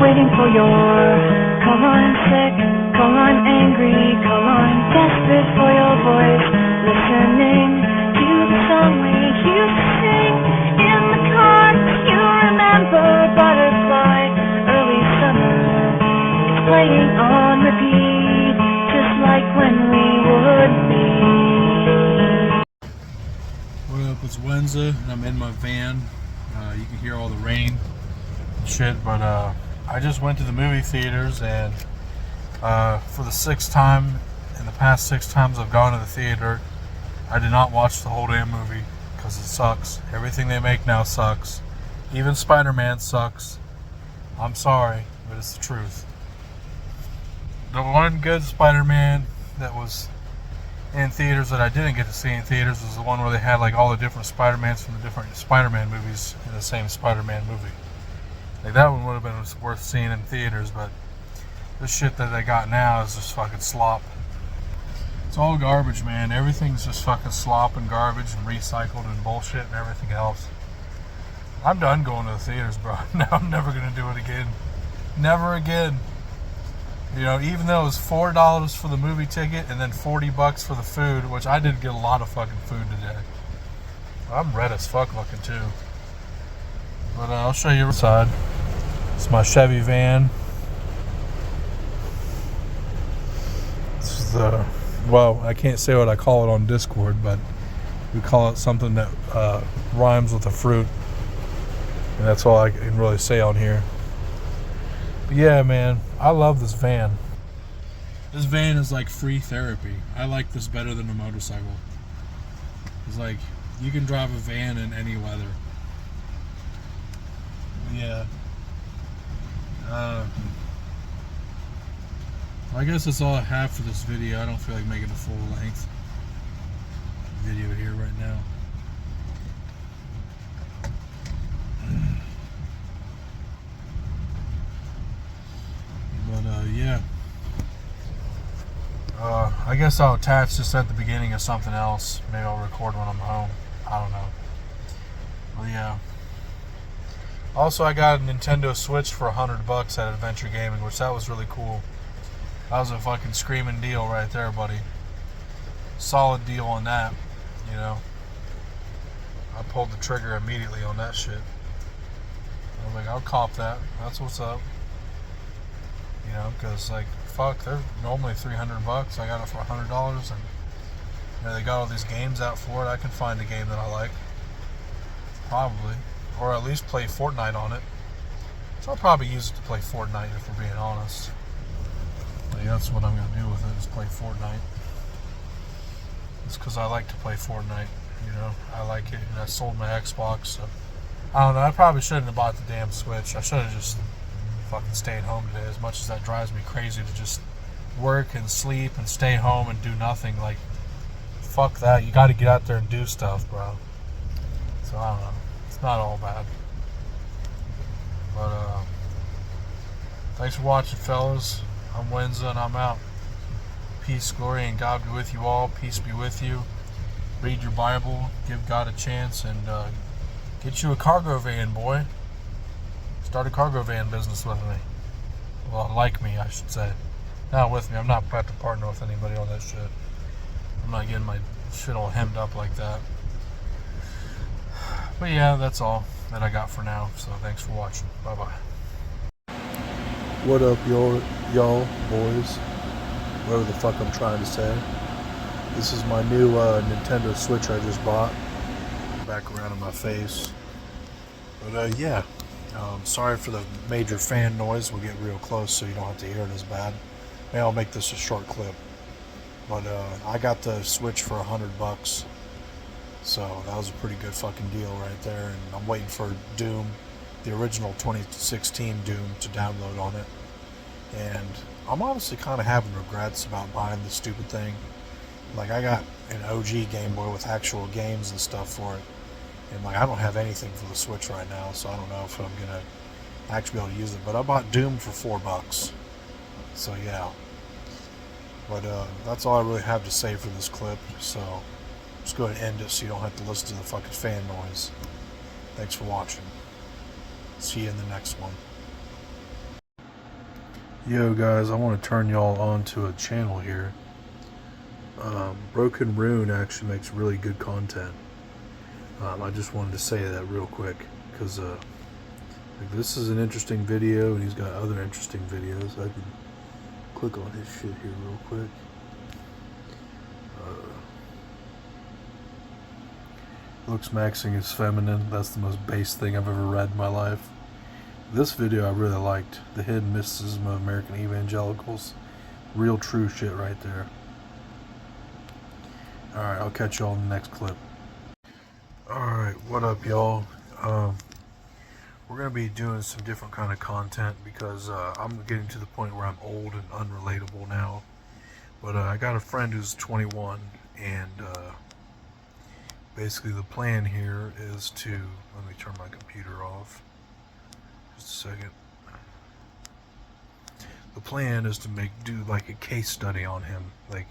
waiting for your call on sick, call on angry, call on desperate for your voice. Listening to the song we used to sing in the car. You remember Butterfly, early summer. It's playing on repeat, just like when we would be. What up, it's Wednesday and I'm in my van. You can hear all the rain shit, but I just went to the movie theaters, and for the sixth time in the past 6 times I've gone to the theater, I did not watch the whole damn movie because it sucks. Everything they make now sucks. Even Spider-Man sucks. I'm sorry, but it's the truth. The one good Spider-Man that was in theaters that I didn't get to see in theaters was the one where they had like all the different Spider-Mans from the different Spider-Man movies in the same Spider-Man movie. Like that one would have been worth seeing in theaters, but this shit that they got now is just fucking slop. It's all garbage, man. Everything's just fucking slop and garbage and recycled and bullshit and everything else. I'm done going to the theaters, bro. Now I'm never gonna do it again. Never again. You know, even though it was $4 for the movie ticket and then $40 for the food, which I did get a lot of fucking food today. I'm red as fuck looking too. But I'll show you inside. It's my Chevy van. This is the, well, I can't say what I call it on Discord, but we call it something that rhymes with a fruit. And that's all I can really say on here. But yeah, man, I love this van. This van is like free therapy. I like this better than a motorcycle. It's like, you can drive a van in any weather. Yeah. I guess that's all I have for this video. I don't feel like making a full length video here right now. But yeah. I guess I'll attach this at the beginning of something else. Maybe I'll record when I'm home. I don't know. Well, yeah. Also, I got a Nintendo Switch for $100 at Adventure Gaming, which that was really cool. That was a fucking screaming deal right there, buddy. Solid deal on that, you know. I pulled the trigger immediately on that shit. I was like, I'll cop that. That's what's up. You know, because like, fuck, they're normally $300. I got it for $100, and you know, they got all these games out for it. I can find a game that I like, probably, or at least play Fortnite on it. So I'll probably use it to play Fortnite if we're being honest. Like, that's what I'm gonna do with it, is play Fortnite. It's because I like to play Fortnite. You know, I like it, and I sold my Xbox. So I don't know. I probably shouldn't have bought the damn Switch. I should have just fucking stayed home today, as much as that drives me crazy to just work and sleep and stay home and do nothing. Like, fuck that. You got to get out there and do stuff, bro. So I don't know. It's not all bad. But thanks for watching, fellas. I'm Wednesday and I'm out. Peace, glory, and God be with you all. Peace be with you. Read your Bible, give God a chance, and get you a cargo van, boy. Start a cargo van business with me. Well, like me, I should say. Not with me. I'm not about to partner with anybody on that shit. I'm not getting my shit all hemmed up like that. But yeah, that's all that I got for now. So thanks for watching. Bye-bye. What up, y'all boys? Whatever the fuck I'm trying to say. This is my new Nintendo Switch I just bought. Back around in my face. But yeah. Sorry for the major fan noise. We'll get real close so you don't have to hear it as bad. Maybe I'll make this a short clip. But I got the Switch for $100. So that was a pretty good fucking deal right there. And I'm waiting for Doom, the original 2016 Doom, to download on it. And I'm honestly kind of having regrets about buying this stupid thing. Like, I got an OG Game Boy with actual games and stuff for it. And like, I don't have anything for the Switch right now, so I don't know if I'm gonna actually be able to use it. But I bought Doom for $4. So yeah. But that's all I really have to say for this clip. So just go ahead and end it so you don't have to listen to the fucking fan noise. Thanks for watching. See you in the next one. Yo guys, I want to turn y'all on to a channel here. Broken Rune actually makes really good content. I just wanted to say that real quick because like this is an interesting video and he's got other interesting videos. I can click on his shit here real quick. Looks maxing is feminine. That's the most base thing I've ever read in my life. This video I really liked. The hidden mysticism of American evangelicals. Real true shit right there. Alright, I'll catch y'all in the next clip. Alright, what up y'all? We're going to be doing some different kind of content because I'm getting to the point where I'm old and unrelatable now. But I got a friend who's 21 and basically the plan here is to, let me turn my computer off. Just a second. The plan is to do like a case study on him. Like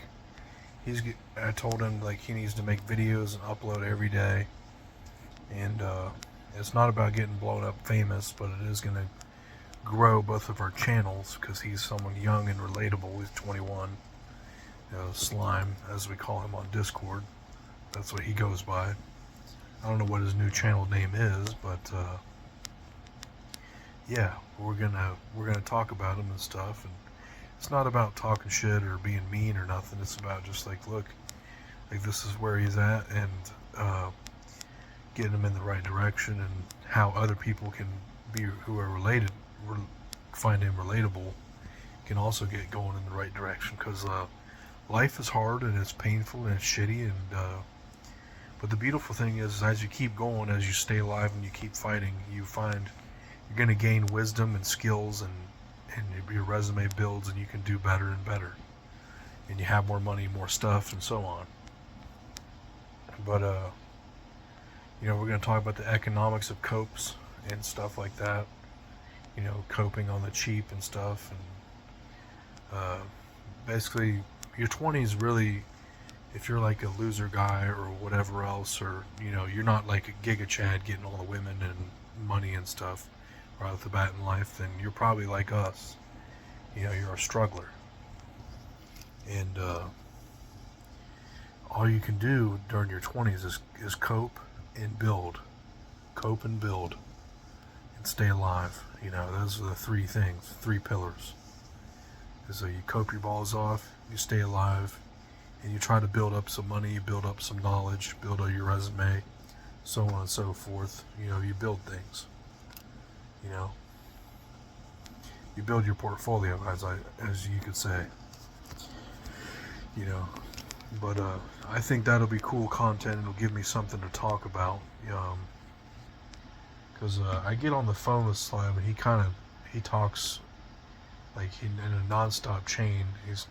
I told him like he needs to make videos and upload every day. And it's not about getting blown up famous, but it is going to grow both of our channels because he's someone young and relatable. He's 21. Slime, as we call him on Discord. That's what he goes by. I don't know what his new channel name is, but yeah, we're gonna talk about him and stuff. And it's not about talking shit or being mean or nothing. It's about just like, look, like this is where he's at, and getting him in the right direction, and how other people can be who are related, find him relatable, can also get going in the right direction. Because life is hard and it's painful and it's shitty, and but the beautiful thing is as you keep going, as you stay alive and you keep fighting, you find you're going to gain wisdom and skills, and your resume builds, and you can do better and better, and you have more money, more stuff, and so on. But you know, we're going to talk about the economics of copes and stuff like that. You know, coping on the cheap and stuff, and basically your 20s really, if you're like a loser guy or whatever else, or you know, you're not like a Giga Chad getting all the women and money and stuff right off the bat in life, then you're probably like us. You know, you're a struggler, and all you can do during your 20s is cope and build, and stay alive. You know, those are the three things, three pillars. So you cope your balls off, you stay alive, and you try to build up some money, you build up some knowledge, build up your resume, so on and so forth. You know, you build things. You know, you build your portfolio, as you could say. You know, but I think that'll be cool content. It'll give me something to talk about. Because I get on the phone with Slime, and he talks like in a non-stop chain. He's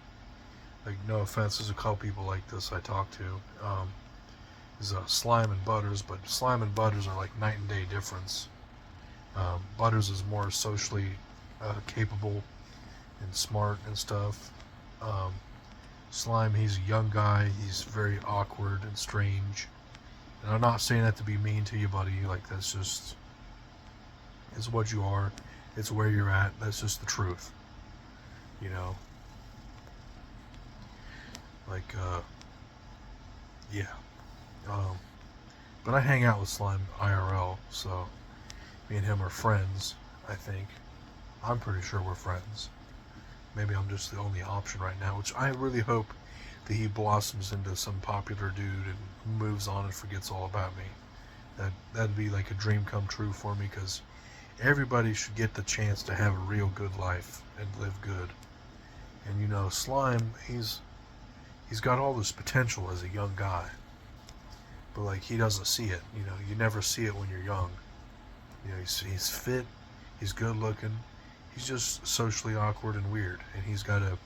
like, no offense, there's a couple people like this I talk to. Is Slime and Butters, but Slime and Butters are like night and day difference. Butters is more socially capable and smart and stuff. Slime, he's a young guy, he's very awkward and strange. And I'm not saying that to be mean to you, buddy. Like, that's just, it's what you are, it's where you're at, that's just the truth. You know? Like, yeah. But I hang out with Slime IRL, so me and him are friends, I think. I'm pretty sure we're friends. Maybe I'm just the only option right now, which I really hope that he blossoms into some popular dude and moves on and forgets all about me. That'd be like a dream come true for me, because everybody should get the chance to have a real good life and live good. And you know, Slime, he's got all this potential as a young guy, but like, he doesn't see it. You know, you never see it when you're young. You know, he's fit, he's good looking, he's just socially awkward and weird, and he's got to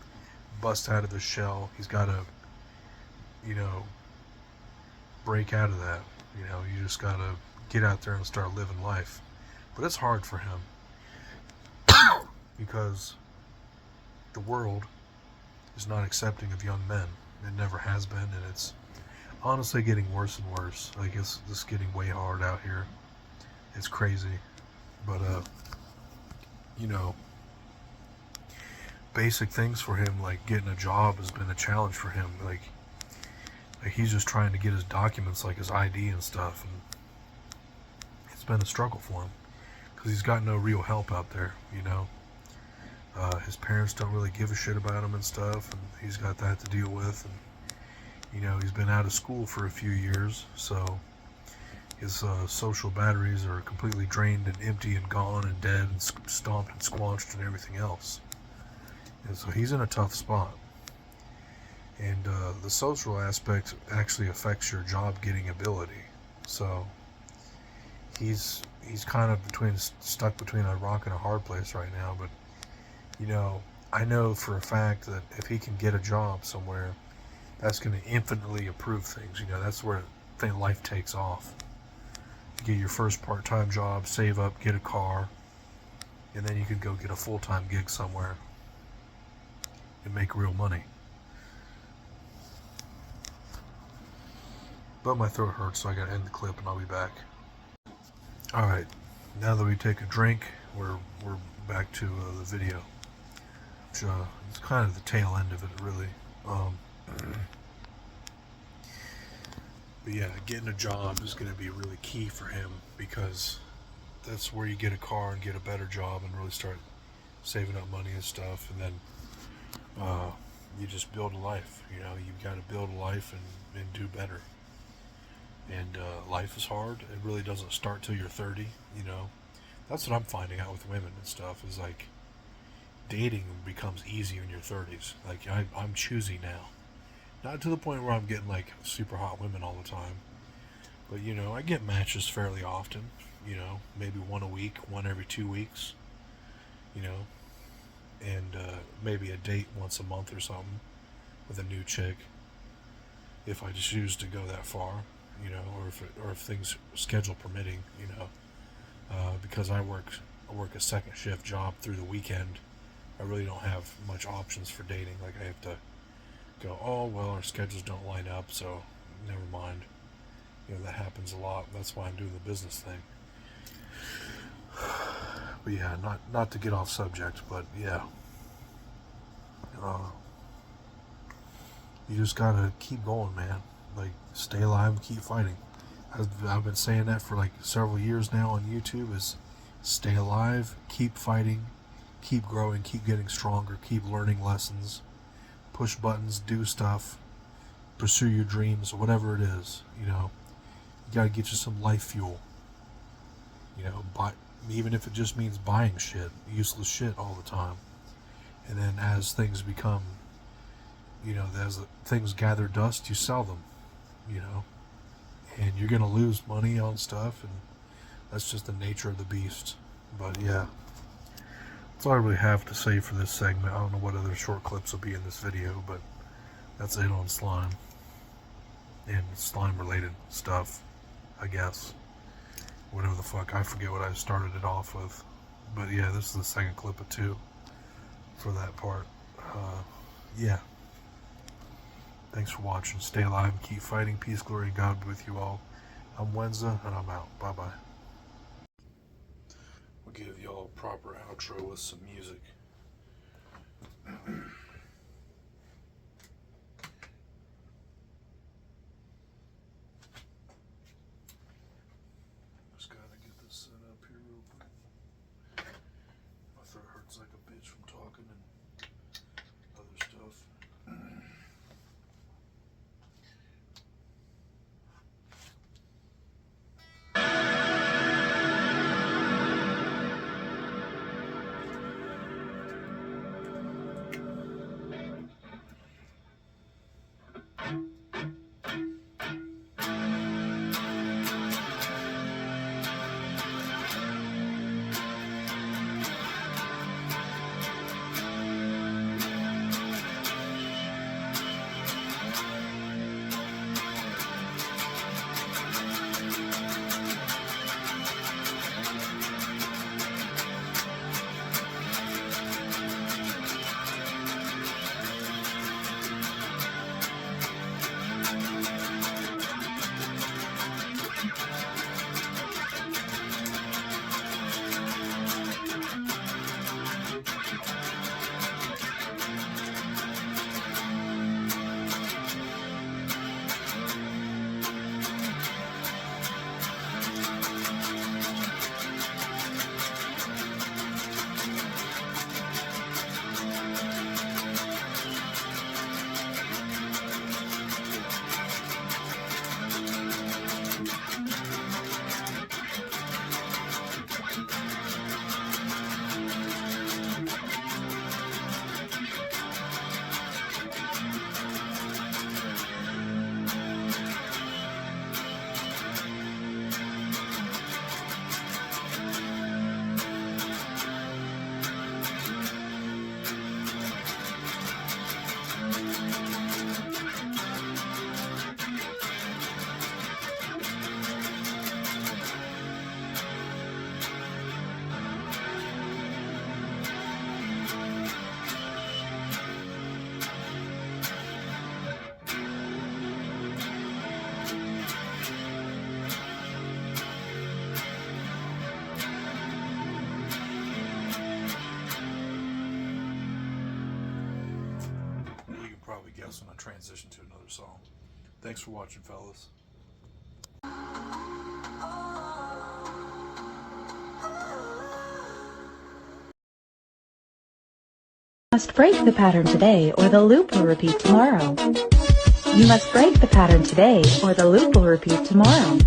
bust out of his shell. He's got to, you know, break out of that. You know, you just got to get out there and start living life. But it's hard for him because the world is not accepting of young men. It never has been, and it's honestly getting worse and worse. Like, it's just getting way hard out here. It's crazy. But you know, basic things for him, like getting a job, has been a challenge for him. Like he's just trying to get his documents, like his ID and stuff, and it's been a struggle for him because he's got no real help out there, you know. His parents don't really give a shit about him and stuff, and he's got that to deal with. And you know, he's been out of school for a few years, so his social batteries are completely drained and empty and gone and dead and stomped and squanched and everything else. And so he's in a tough spot. And the social aspect actually affects your job getting ability. So he's kind of stuck between a rock and a hard place right now. But you know, I know for a fact that if he can get a job somewhere, that's going to infinitely improve things. You know, that's where life takes off. You get your first part-time job, save up, get a car, and then you can go get a full-time gig somewhere and make real money. But my throat hurts, so I gotta end the clip and I'll be back. Alright, now that we take a drink, we're back to the video. Which it's kind of the tail end of it, really. But yeah, getting a job is going to be really key for him, because that's where you get a car and get a better job and really start saving up money and stuff, and then you just build a life. You know, you've got to build a life and do better. And life is hard. It really doesn't start till you're 30, you know. That's what I'm finding out with women and stuff, is like dating becomes easy in your 30s. Like I'm choosy now. Not to the point where I'm getting like super hot women all the time, but you know, I get matches fairly often, you know, maybe one a week, one every 2 weeks, you know, and maybe a date once a month or something with a new chick, if I just choose to go that far, you know, or if things schedule permitting, you know, because I work a second shift job through the weekend. I really don't have much options for dating. Like I have to go, oh well, our schedules don't line up, so never mind. You know, that happens a lot. That's why I'm doing the business thing. But yeah, not to get off subject, but yeah, you just gotta keep going, man. Like, stay alive and keep fighting. I've been saying that for like several years now on YouTube, is stay alive, keep fighting, keep growing, keep getting stronger, keep learning lessons, push buttons, do stuff, pursue your dreams, whatever it is. You know, you gotta get you some life fuel. You know, even if it just means buying shit, useless shit all the time. And then as things become, you know, as things gather dust, you sell them, you know. And you're going to lose money on stuff, and that's just the nature of the beast. But yeah, that's all I really have to say for this segment. I don't know what other short clips will be in this video, but that's it on slime. And slime-related stuff, I guess. Whatever the fuck, I forget what I started it off with. But yeah, this is the second clip of 2 for that part. Yeah. Thanks for watching. Stay alive and keep fighting. Peace, glory, and God be with you all. I'm Wenza, and I'm out. Bye-bye. We'll give y'all a proper outro with some music. Just gotta get this set up here real quick. My throat hurts like a bitch from talking and other stuff. guess when I transition to another song. Thanks for watching, fellas. Must break the pattern today or the loop will repeat tomorrow. You must break the pattern today or the loop will repeat tomorrow.